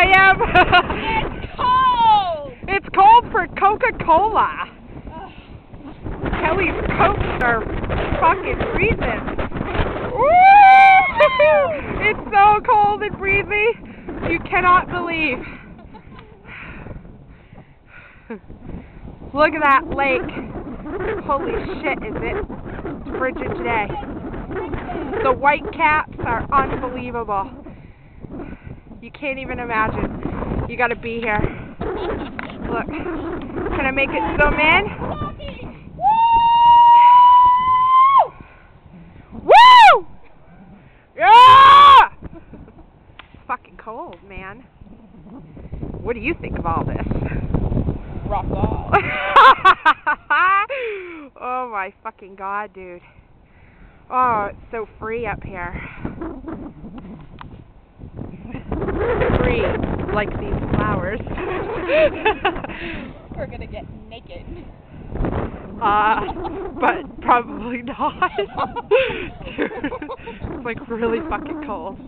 I am. It's cold. It's cold for Coca-Cola. Kelly's Cokes are fucking freezing. Woo! It's so cold and breezy. You cannot believe. Look at that lake. Holy shit, is it frigid today. The white caps are unbelievable. You can't even imagine. You gotta be here. Look. Can I make it zoom in? Woo! Yeah! It's fucking cold, man. What do you think of all this? Rock off. Oh my fucking god, dude. Oh, it's so free up here. Free, like these flowers. We're gonna get naked. But probably not. Dude, it's like really fucking cold.